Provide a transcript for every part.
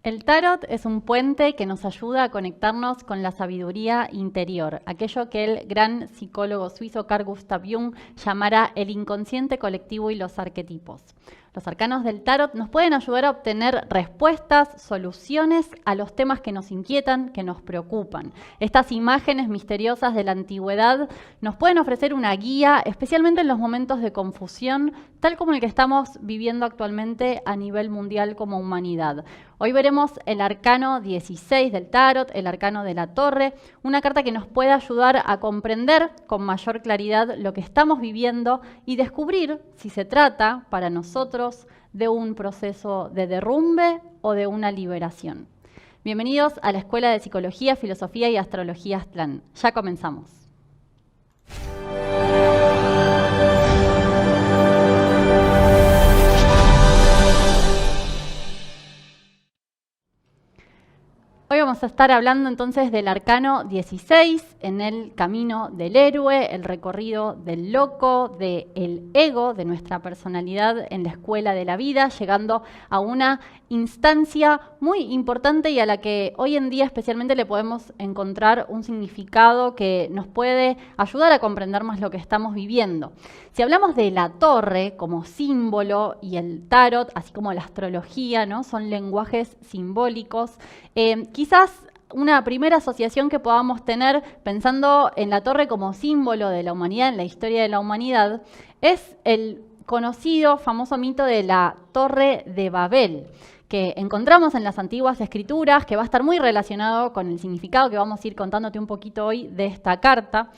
El tarot es un puente que nos ayuda a conectarnos con la sabiduría interior, aquello que el gran psicólogo suizo Carl Gustav Jung llamara el inconsciente colectivo y los arquetipos. Los arcanos del tarot nos pueden ayudar a obtener respuestas, soluciones a los temas que nos inquietan, que nos preocupan. Estas imágenes misteriosas de la antigüedad nos pueden ofrecer una guía, especialmente en los momentos de confusión, tal como el que estamos viviendo actualmente a nivel mundial como humanidad. Hoy veremos el arcano 16 del tarot, el arcano de la torre, una carta que nos puede ayudar a comprender con mayor claridad lo que estamos viviendo y descubrir si se trata para nosotros de un proceso de derrumbe o de una liberación. Bienvenidos a la Escuela de Psicología, Filosofía y Astrología Aztlán. Ya comenzamos. Hoy vamos a estar hablando entonces del arcano 16, en el camino del héroe, el recorrido del loco, del ego, de nuestra personalidad en la escuela de la vida, llegando a una instancia muy importante y a la que hoy en día especialmente le podemos encontrar un significado que nos puede ayudar a comprender más lo que estamos viviendo. Si hablamos de la torre como símbolo y el tarot, así como la astrología, ¿no? Son lenguajes simbólicos. Quizás una primera asociación que podamos tener pensando en la torre como símbolo de la humanidad, en la historia de la humanidad, es el conocido, famoso mito de la Torre de Babel, que encontramos en las antiguas escrituras, que va a estar muy relacionado con el significado que vamos a ir contándote un poquito hoy de esta carta.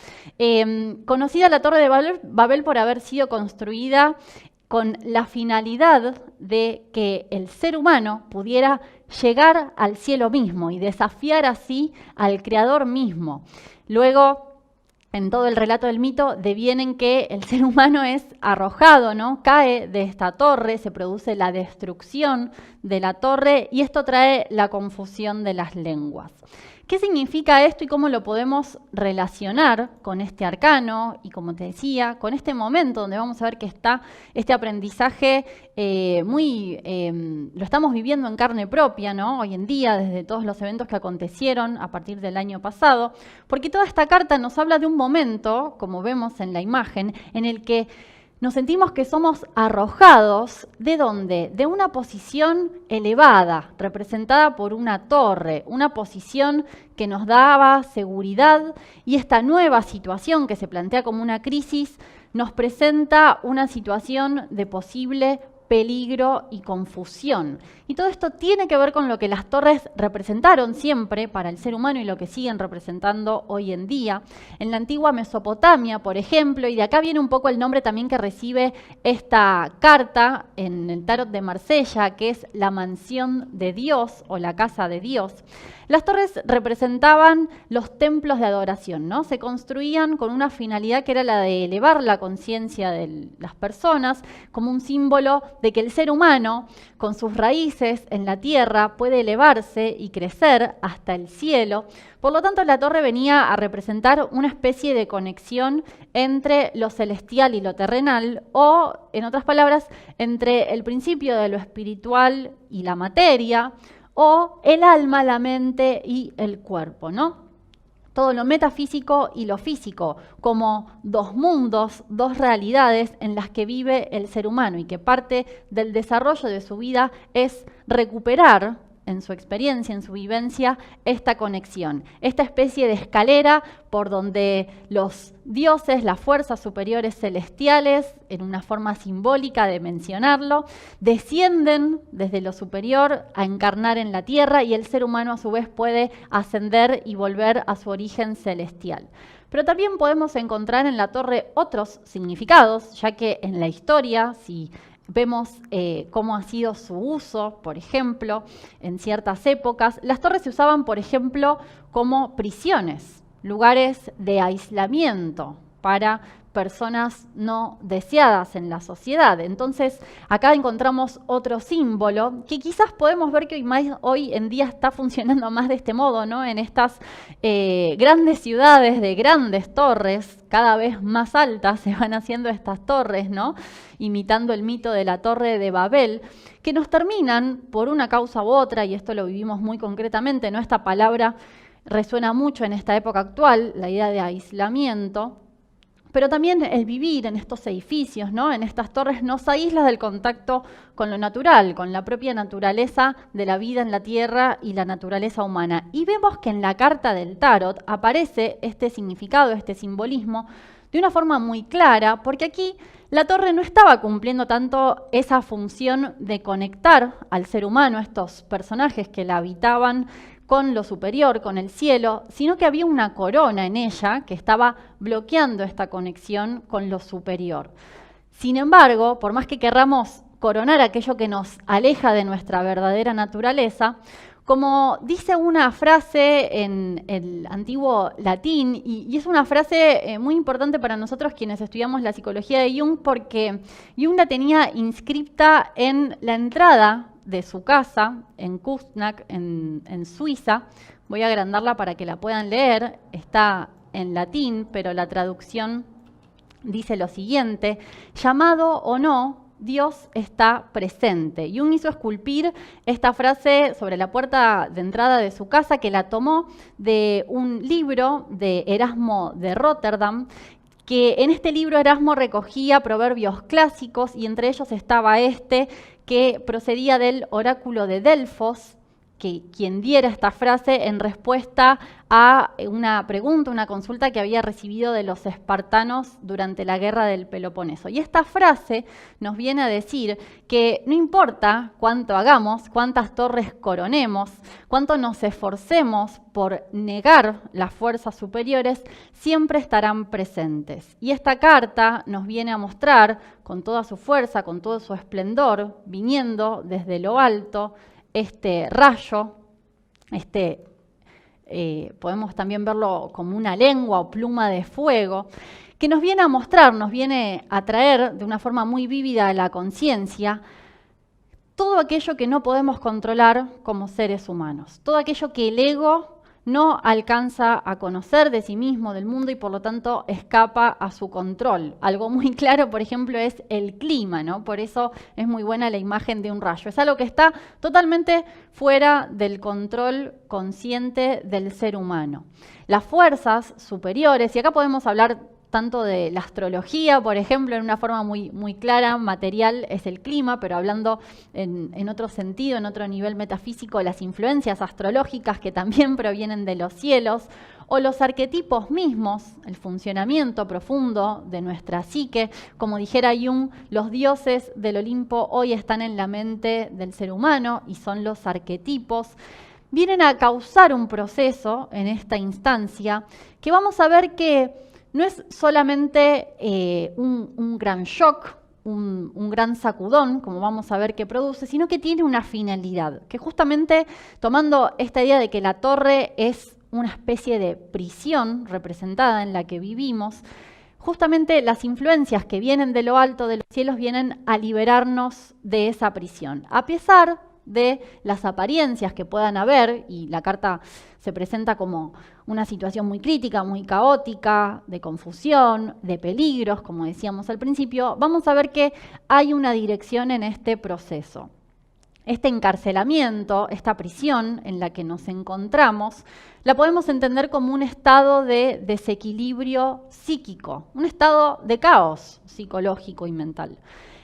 Conocida la Torre de Babel por haber sido construida con la finalidad de que el ser humano pudiera llegar al cielo mismo y desafiar así al Creador mismo. Luego, en todo el relato del mito, devienen que el ser humano es arrojado, ¿no? Cae de esta torre, se produce la destrucción de la torre y esto trae la confusión de las lenguas. ¿Qué significa esto y cómo lo podemos relacionar con este arcano? Y como te decía, con este momento donde vamos a ver que está este aprendizaje lo estamos viviendo en carne propia, ¿no? Hoy en día, desde todos los eventos que acontecieron a partir del año pasado, porque toda esta carta nos habla de un momento, como vemos en la imagen, en el que nos sentimos que somos arrojados, ¿de dónde? De una posición elevada, representada por una torre, una posición que nos daba seguridad y esta nueva situación que se plantea como una crisis nos presenta una situación de posible peligro y confusión. Y todo esto tiene que ver con lo que las torres representaron siempre para el ser humano y lo que siguen representando hoy en día. En la antigua Mesopotamia, por ejemplo, y de acá viene un poco el nombre también que recibe esta carta en el tarot de Marsella, que es la mansión de Dios o la casa de Dios. Las torres representaban los templos de adoración, ¿no? Se construían con una finalidad que era la de elevar la conciencia de las personas como un símbolo de que el ser humano, con sus raíces en la tierra, puede elevarse y crecer hasta el cielo. Por lo tanto, la torre venía a representar una especie de conexión entre lo celestial y lo terrenal, o, en otras palabras, entre el principio de lo espiritual y la materia, o el alma, la mente y el cuerpo, ¿no? Todo lo metafísico y lo físico, como dos mundos, dos realidades en las que vive el ser humano y que parte del desarrollo de su vida es recuperar en su experiencia, en su vivencia, esta conexión, esta especie de escalera por donde los dioses, las fuerzas superiores celestiales, en una forma simbólica de mencionarlo, descienden desde lo superior a encarnar en la tierra y el ser humano a su vez puede ascender y volver a su origen celestial. Pero también podemos encontrar en la torre otros significados, ya que en la historia, si vemos cómo ha sido su uso, por ejemplo, en ciertas épocas. Las torres se usaban, por ejemplo, como prisiones, lugares de aislamiento para personas no deseadas en la sociedad. Entonces, acá encontramos otro símbolo que quizás podemos ver que hoy en día está funcionando más de este modo, ¿no? En estas grandes ciudades de grandes torres, cada vez más altas se van haciendo estas torres, ¿no? Imitando el mito de la Torre de Babel, que nos terminan, por una causa u otra, y esto lo vivimos muy concretamente, ¿no? Esta palabra resuena mucho en esta época actual, la idea de aislamiento, pero también el vivir en estos edificios, ¿no? En estas torres, nos aísla del contacto con lo natural, con la propia naturaleza de la vida en la Tierra y la naturaleza humana. Y vemos que en la carta del Tarot aparece este significado, este simbolismo, de una forma muy clara, porque aquí la torre no estaba cumpliendo tanto esa función de conectar al ser humano, estos personajes que la habitaban, con lo superior, con el cielo, sino que había una corona en ella que estaba bloqueando esta conexión con lo superior. Sin embargo, por más que querramos coronar aquello que nos aleja de nuestra verdadera naturaleza, como dice una frase en el antiguo latín, y es una frase muy importante para nosotros quienes estudiamos la psicología de Jung, porque Jung la tenía inscripta en la entrada de su casa, en Küsnacht, en Suiza. Voy a agrandarla para que la puedan leer. Está en latín, pero la traducción dice lo siguiente: llamado o no, Dios está presente. Jung hizo esculpir esta frase sobre la puerta de entrada de su casa, que la tomó de un libro de Erasmo de Rotterdam, que en este libro Erasmo recogía proverbios clásicos y entre ellos estaba este que procedía del oráculo de Delfos, que quien diera esta frase en respuesta a una pregunta, una consulta que había recibido de los espartanos durante la guerra del Peloponeso. Y esta frase nos viene a decir que no importa cuánto hagamos, cuántas torres coronemos, cuánto nos esforcemos por negar las fuerzas superiores, siempre estarán presentes. Y esta carta nos viene a mostrar con toda su fuerza, con todo su esplendor, viniendo desde lo alto, este rayo, podemos también verlo como una lengua o pluma de fuego, que nos viene a mostrar, nos viene a traer de una forma muy vívida a la conciencia todo aquello que no podemos controlar como seres humanos, todo aquello que el ego no alcanza a conocer de sí mismo, del mundo, y por lo tanto escapa a su control. Algo muy claro, por ejemplo, es el clima, ¿no? Por eso es muy buena la imagen de un rayo. Es algo que está totalmente fuera del control consciente del ser humano. Las fuerzas superiores, y acá podemos hablar tanto de la astrología, por ejemplo, en una forma muy clara, material, es el clima, pero hablando en otro sentido, en otro nivel metafísico, las influencias astrológicas que también provienen de los cielos, o los arquetipos mismos, el funcionamiento profundo de nuestra psique. Como dijera Jung, los dioses del Olimpo hoy están en la mente del ser humano y son los arquetipos. Vienen a causar un proceso en esta instancia que vamos a ver que no es solamente un gran shock, un gran sacudón, como vamos a ver que produce, sino que tiene una finalidad, que justamente tomando esta idea de que la torre es una especie de prisión representada en la que vivimos, justamente las influencias que vienen de lo alto de los cielos vienen a liberarnos de esa prisión, a pesar de las apariencias que puedan haber, y la carta se presenta como una situación muy crítica, muy caótica, de confusión, de peligros, como decíamos al principio. Vamos a ver que hay una dirección en este proceso. Este encarcelamiento, esta prisión en la que nos encontramos, la podemos entender como un estado de desequilibrio psíquico, un estado de caos psicológico y mental.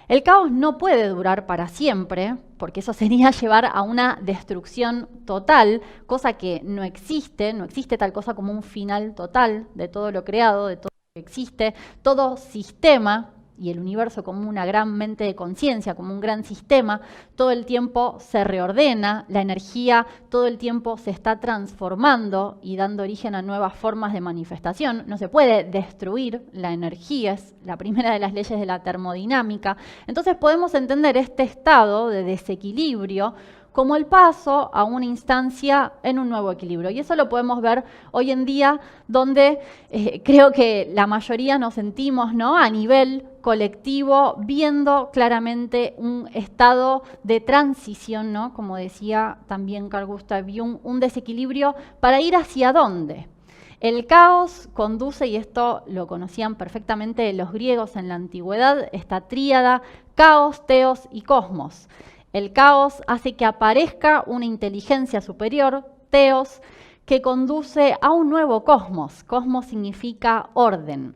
El caos no puede durar para siempre, porque eso sería llevar a una destrucción total, cosa que no existe tal cosa como un final total de todo lo creado, de todo lo que existe. Todo sistema, y el universo como una gran mente de conciencia, como un gran sistema, todo el tiempo se reordena, la energía todo el tiempo se está transformando y dando origen a nuevas formas de manifestación. No se puede destruir la energía, es la primera de las leyes de la termodinámica. Entonces podemos entender este estado de desequilibrio como el paso a una instancia en un nuevo equilibrio. Y eso lo podemos ver hoy en día, donde creo que la mayoría nos sentimos, ¿no?, a nivel colectivo, viendo claramente un estado de transición, ¿no?, como decía también Carl Gustav Jung, un desequilibrio para ir hacia dónde. El caos conduce, y esto lo conocían perfectamente los griegos en la antigüedad, esta tríada: caos, teos y cosmos. El caos hace que aparezca una inteligencia superior, teos, que conduce a un nuevo cosmos. Cosmos significa orden.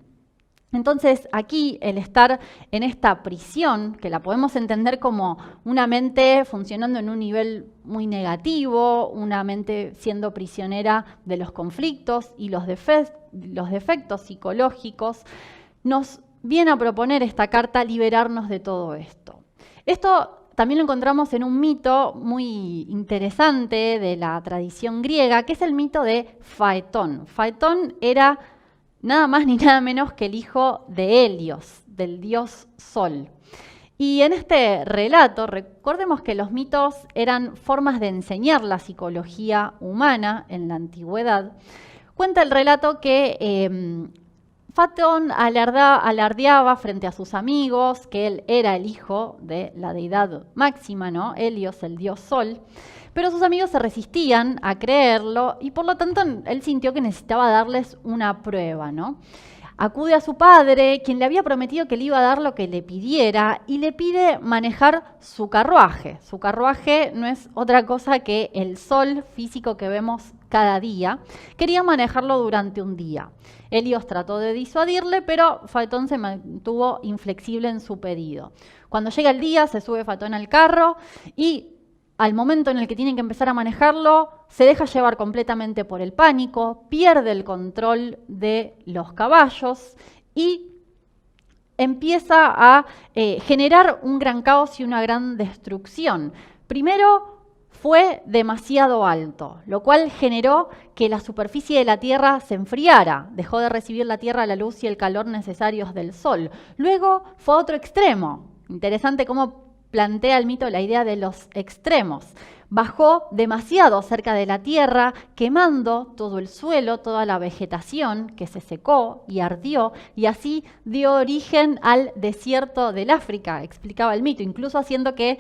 Entonces, aquí el estar en esta prisión, que la podemos entender como una mente funcionando en un nivel muy negativo, una mente siendo prisionera de los conflictos y los defectos psicológicos, nos viene a proponer esta carta liberarnos de todo esto. Esto también lo encontramos en un mito muy interesante de la tradición griega, que es el mito de Faetón. Faetón era nada más ni nada menos que el hijo de Helios, del dios Sol. Y en este relato, recordemos que los mitos eran formas de enseñar la psicología humana en la antigüedad. Cuenta el relato que Faetón alardeaba frente a sus amigos que él era el hijo de la deidad máxima, ¿no?, Helios, el dios Sol. Pero sus amigos se resistían a creerlo y por lo tanto él sintió que necesitaba darles una prueba, ¿no? Acude a su padre, quien le había prometido que le iba a dar lo que le pidiera, y le pide manejar su carruaje. Su carruaje no es otra cosa que el sol físico que vemos cada día. Quería manejarlo durante un día. Helios trató de disuadirle, pero Faetón se mantuvo inflexible en su pedido. Cuando llega el día, se sube Faetón al carro y al momento en el que tienen que empezar a manejarlo, se deja llevar completamente por el pánico, pierde el control de los caballos y empieza a generar un gran caos y una gran destrucción. Primero, fue demasiado alto, lo cual generó que la superficie de la Tierra se enfriara, dejó de recibir la Tierra la luz y el calor necesarios del Sol. Luego fue a otro extremo. Interesante cómo plantea el mito la idea de los extremos. Bajó demasiado cerca de la tierra, quemando todo el suelo, toda la vegetación que se secó y ardió, y así dio origen al desierto del África, explicaba el mito, incluso haciendo que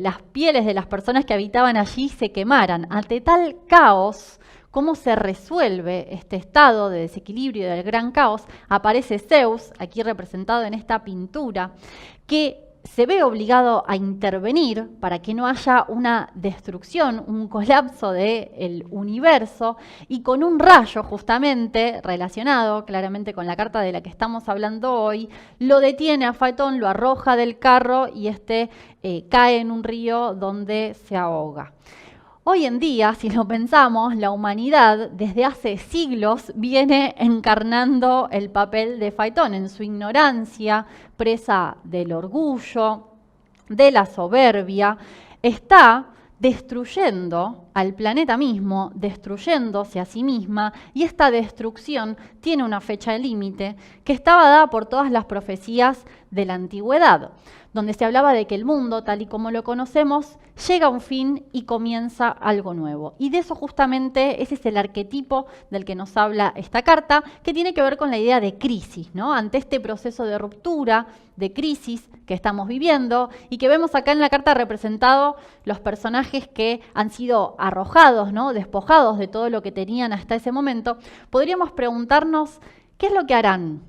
las pieles de las personas que habitaban allí se quemaran. Ante tal caos, ¿cómo se resuelve este estado de desequilibrio del gran caos? Aparece Zeus, aquí representado en esta pintura, que se ve obligado a intervenir para que no haya una destrucción, un colapso del universo, y con un rayo justamente relacionado claramente con la carta de la que estamos hablando hoy, lo detiene a Faetón, lo arroja del carro y cae en un río donde se ahoga. Hoy en día, si lo pensamos, la humanidad desde hace siglos viene encarnando el papel de Faetón en su ignorancia, presa del orgullo, de la soberbia, está destruyendo al planeta mismo, destruyéndose a sí misma, y esta destrucción tiene una fecha de límite que estaba dada por todas las profecías de la antigüedad, donde se hablaba de que el mundo, tal y como lo conocemos, llega a un fin y comienza algo nuevo. Y de eso justamente, ese es el arquetipo del que nos habla esta carta, que tiene que ver con la idea de crisis, ¿no? Ante este proceso de ruptura, de crisis que estamos viviendo, y que vemos acá en la carta representado los personajes que han sido arrojados, ¿no?, despojados de todo lo que tenían hasta ese momento, podríamos preguntarnos, ¿qué es lo que harán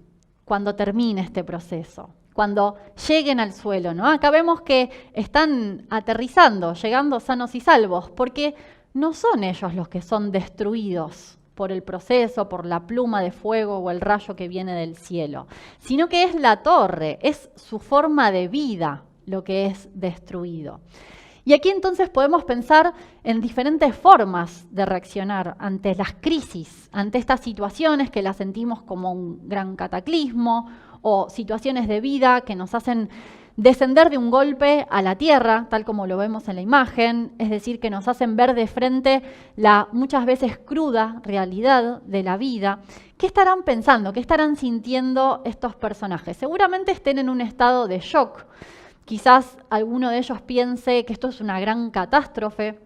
cuando termine este proceso? Cuando lleguen al suelo, ¿no? Acá vemos que están aterrizando, llegando sanos y salvos, porque no son ellos los que son destruidos por el proceso, por la pluma de fuego o el rayo que viene del cielo, sino que es la torre, es su forma de vida lo que es destruido. Y aquí entonces podemos pensar en diferentes formas de reaccionar ante las crisis, ante estas situaciones que las sentimos como un gran cataclismo, o situaciones de vida que nos hacen descender de un golpe a la tierra, tal como lo vemos en la imagen, es decir, que nos hacen ver de frente la muchas veces cruda realidad de la vida. ¿Qué estarán pensando? ¿Qué estarán sintiendo estos personajes? Seguramente estén en un estado de shock, Quizás alguno de ellos piense que esto es una gran catástrofe,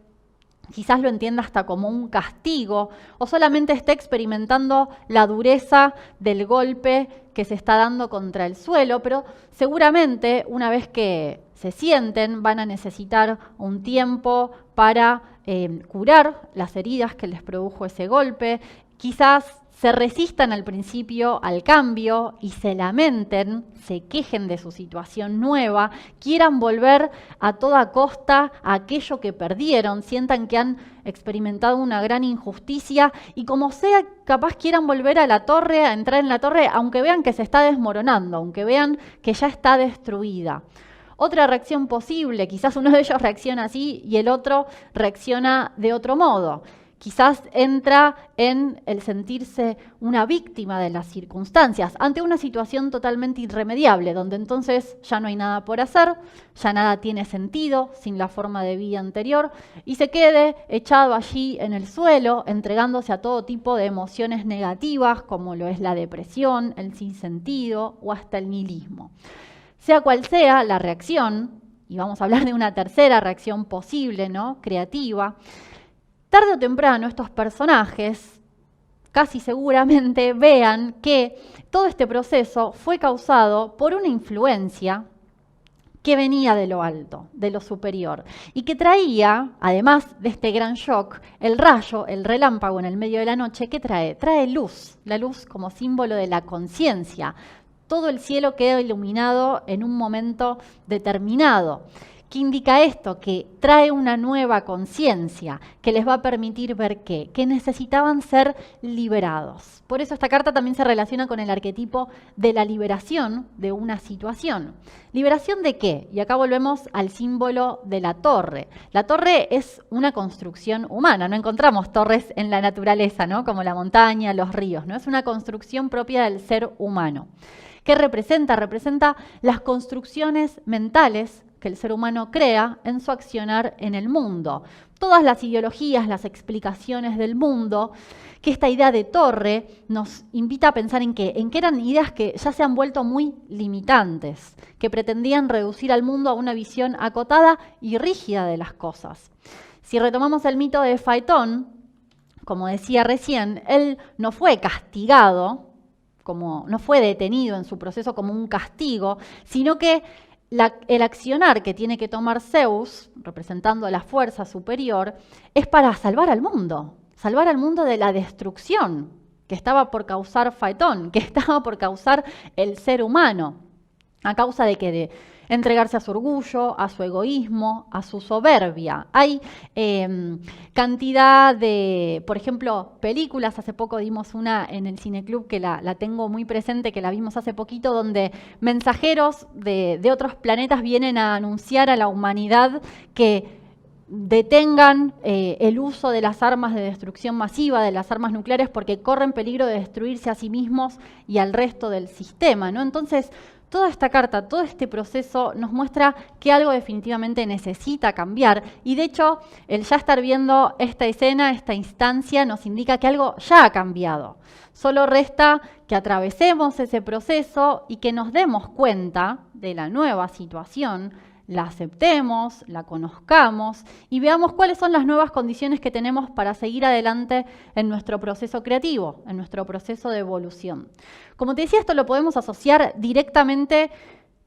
quizás lo entienda hasta como un castigo, o solamente esté experimentando la dureza del golpe que se está dando contra el suelo, pero seguramente una vez que se sienten van a necesitar un tiempo para curar las heridas que les produjo ese golpe. Quizás se resistan al principio al cambio y se lamenten, se quejen de su situación nueva, quieran volver a toda costa a aquello que perdieron, sientan que han experimentado una gran injusticia y como sea, capaz quieran volver a la torre, a entrar en la torre, aunque vean que se está desmoronando, aunque vean que ya está destruida. Otra reacción posible, quizás uno de ellos reacciona así y el otro reacciona de otro modo. Quizás entra en el sentirse una víctima de las circunstancias ante una situación totalmente irremediable, donde entonces ya no hay nada por hacer, ya nada tiene sentido sin la forma de vida anterior y se quede echado allí en el suelo, entregándose a todo tipo de emociones negativas como lo es la depresión, el sinsentido o hasta el nihilismo. Sea cual sea la reacción, y vamos a hablar de una tercera reacción posible, ¿no? Creativa, tarde o temprano estos personajes casi seguramente vean que todo este proceso fue causado por una influencia que venía de lo alto, de lo superior, y que traía, además de este gran shock, el rayo, el relámpago en el medio de la noche, ¿qué trae? Trae luz, la luz como símbolo de la conciencia. Todo el cielo queda iluminado en un momento determinado. ¿Qué indica esto? Que trae una nueva conciencia que les va a permitir ver ¿qué? Que necesitaban ser liberados. Por eso esta carta también se relaciona con el arquetipo de la liberación de una situación. ¿Liberación de qué? Y acá volvemos al símbolo de la torre. La torre es una construcción humana, no encontramos torres en la naturaleza, ¿no? Como la montaña, los ríos, ¿no? Es una construcción propia del ser humano. ¿Qué representa? Representa las construcciones mentales que el ser humano crea en su accionar en el mundo. Todas las ideologías, las explicaciones del mundo, que esta idea de torre nos invita a pensar en qué eran ideas que ya se han vuelto muy limitantes, que pretendían reducir al mundo a una visión acotada y rígida de las cosas. Si retomamos el mito de Faetón, como decía recién, él no fue castigado, no fue detenido en su proceso como un castigo, sino que el accionar que tiene que tomar Zeus, representando a la fuerza superior, es para salvar al mundo de la destrucción que estaba por causar Faetón, que estaba por causar el ser humano, a causa de que de entregarse a su orgullo, a su egoísmo, a su soberbia. Hay cantidad de, por ejemplo, películas. Hace poco dimos una en el Cineclub que la tengo muy presente, que la vimos hace poquito, donde mensajeros de otros planetas vienen a anunciar a la humanidad que detengan el uso de las armas de destrucción masiva, de las armas nucleares, porque corren peligro de destruirse a sí mismos y al resto del sistema, ¿no? Entonces, toda esta carta, todo este proceso nos muestra que algo definitivamente necesita cambiar y de hecho el ya estar viendo esta escena, esta instancia, nos indica que algo ya ha cambiado. Solo resta que atravesemos ese proceso y que nos demos cuenta de la nueva situación, la aceptemos, la conozcamos y veamos cuáles son las nuevas condiciones que tenemos para seguir adelante en nuestro proceso creativo, en nuestro proceso de evolución. Como te decía, esto lo podemos asociar directamente,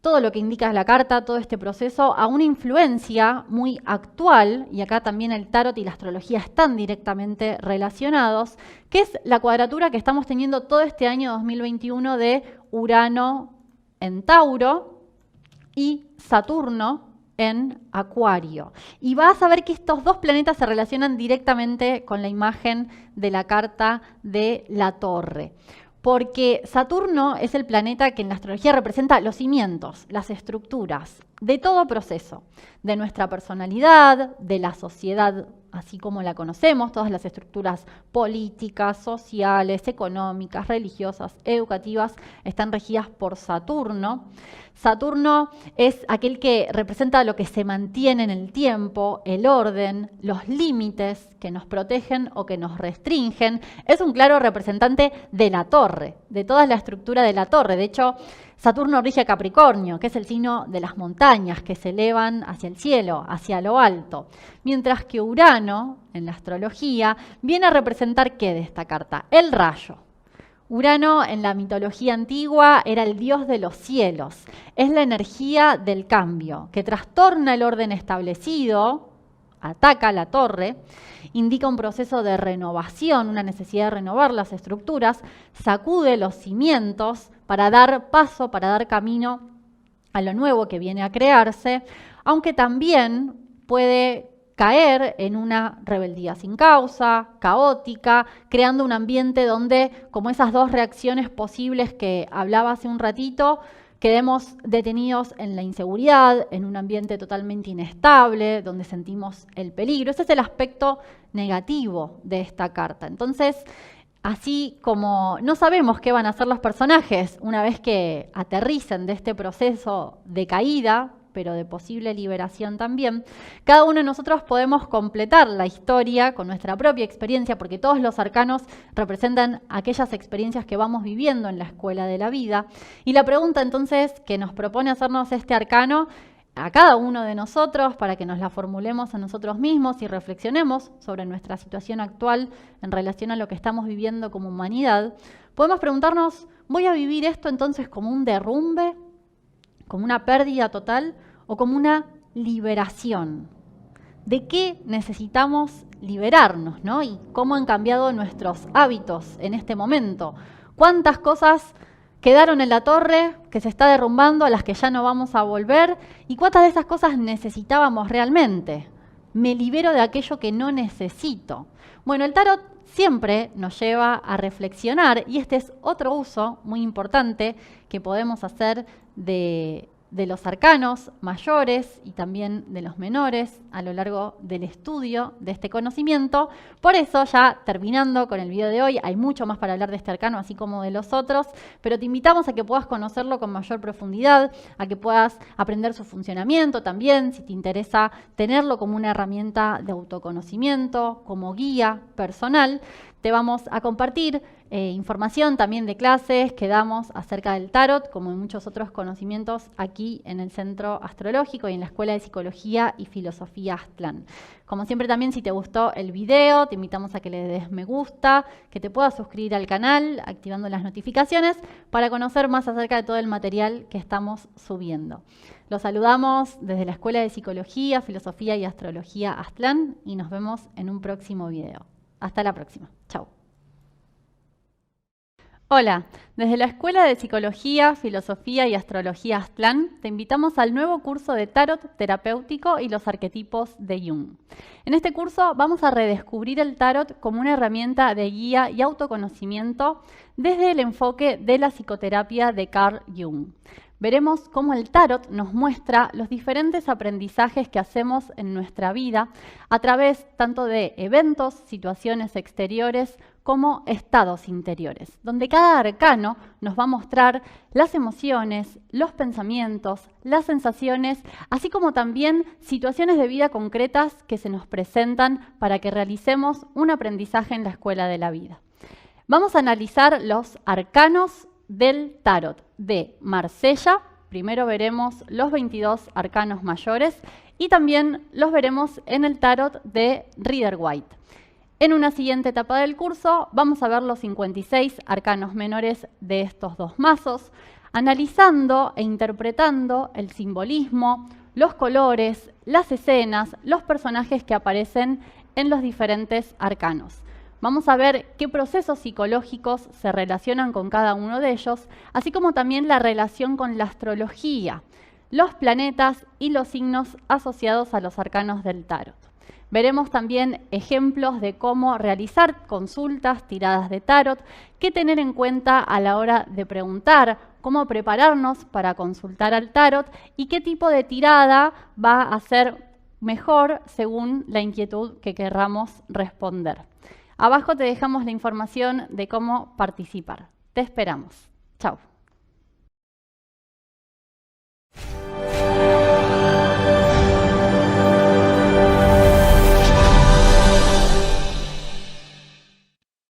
todo lo que indica la carta, todo este proceso, a una influencia muy actual, y acá también el tarot y la astrología están directamente relacionados, que es la cuadratura que estamos teniendo todo este año 2021 de Urano en Tauro y Saturno en Acuario. Y vas a ver que estos dos planetas se relacionan directamente con la imagen de la carta de la torre. Porque Saturno es el planeta que en la astrología representa los cimientos, las estructuras de todo proceso, de nuestra personalidad, de la sociedad así como la conocemos, todas las estructuras políticas, sociales, económicas, religiosas, educativas, están regidas por Saturno. Saturno es aquel que representa lo que se mantiene en el tiempo, el orden, los límites que nos protegen o que nos restringen. Es un claro representante de la torre, de toda la estructura de la torre. De hecho, Saturno rige a Capricornio, que es el signo de las montañas que se elevan hacia el cielo, hacia lo alto. Mientras que Urano, en la astrología, viene a representar ¿qué de esta carta? El rayo. Urano en la mitología antigua era el dios de los cielos. Es la energía del cambio, que trastorna el orden establecido, ataca la torre, indica un proceso de renovación, una necesidad de renovar las estructuras, sacude los cimientos para dar paso, para dar camino a lo nuevo que viene a crearse, aunque también puede caer en una rebeldía sin causa, caótica, creando un ambiente donde, como esas dos reacciones posibles que hablaba hace un ratito, quedemos detenidos en la inseguridad, en un ambiente totalmente inestable, donde sentimos el peligro. Ese es el aspecto negativo de esta carta. Entonces, así como no sabemos qué van a hacer los personajes una vez que aterricen de este proceso de caída, pero de posible liberación también, cada uno de nosotros podemos completar la historia con nuestra propia experiencia, porque todos los arcanos representan aquellas experiencias que vamos viviendo en la escuela de la vida. Y la pregunta entonces que nos propone hacernos este arcano a cada uno de nosotros, para que nos la formulemos a nosotros mismos y reflexionemos sobre nuestra situación actual en relación a lo que estamos viviendo como humanidad, podemos preguntarnos, ¿voy a vivir esto entonces como un derrumbe, como una pérdida total o como una liberación? ¿De qué necesitamos liberarnos, ¿no? Y cómo han cambiado nuestros hábitos en este momento. ¿Cuántas cosas quedaron en la torre que se está derrumbando, a las que ya no vamos a volver? ¿Y cuántas de esas cosas necesitábamos realmente? Me libero de aquello que no necesito. Bueno, el tarot siempre nos lleva a reflexionar, y este es otro uso muy importante que podemos hacer de los arcanos mayores y también de los menores a lo largo del estudio de este conocimiento. Por eso, ya terminando con el video de hoy, hay mucho más para hablar de este arcano, así como de los otros, pero te invitamos a que puedas conocerlo con mayor profundidad, a que puedas aprender su funcionamiento también, si te interesa tenerlo como una herramienta de autoconocimiento, como guía personal. Te vamos a compartir información también de clases que damos acerca del tarot, como en muchos otros conocimientos aquí en el Centro Astrológico y en la Escuela de Psicología y Filosofía Aztlán. Como siempre también, si te gustó el video, te invitamos a que le des me gusta, que te puedas suscribir al canal activando las notificaciones para conocer más acerca de todo el material que estamos subiendo. Los saludamos desde la Escuela de Psicología, Filosofía y Astrología Aztlán y nos vemos en un próximo video. Hasta la próxima. Chao. Hola, desde la Escuela de Psicología, Filosofía y Astrología Aztlán te invitamos al nuevo curso de Tarot Terapéutico y los arquetipos de Jung. En este curso vamos a redescubrir el Tarot como una herramienta de guía y autoconocimiento desde el enfoque de la psicoterapia de Carl Jung. Veremos cómo el tarot nos muestra los diferentes aprendizajes que hacemos en nuestra vida a través tanto de eventos, situaciones exteriores, como estados interiores, donde cada arcano nos va a mostrar las emociones, los pensamientos, las sensaciones, así como también situaciones de vida concretas que se nos presentan para que realicemos un aprendizaje en la escuela de la vida. Vamos a analizar los arcanos del tarot de Marsella. Primero veremos los 22 arcanos mayores y también los veremos en el tarot de Rider-Waite. En una siguiente etapa del curso vamos a ver los 56 arcanos menores de estos dos mazos, analizando e interpretando el simbolismo, los colores, las escenas, los personajes que aparecen en los diferentes arcanos. Vamos a ver qué procesos psicológicos se relacionan con cada uno de ellos, así como también la relación con la astrología, los planetas y los signos asociados a los arcanos del tarot. Veremos también ejemplos de cómo realizar consultas, tiradas de tarot, qué tener en cuenta a la hora de preguntar, cómo prepararnos para consultar al tarot y qué tipo de tirada va a ser mejor según la inquietud que querramos responder. Abajo te dejamos la información de cómo participar. Te esperamos. Chao.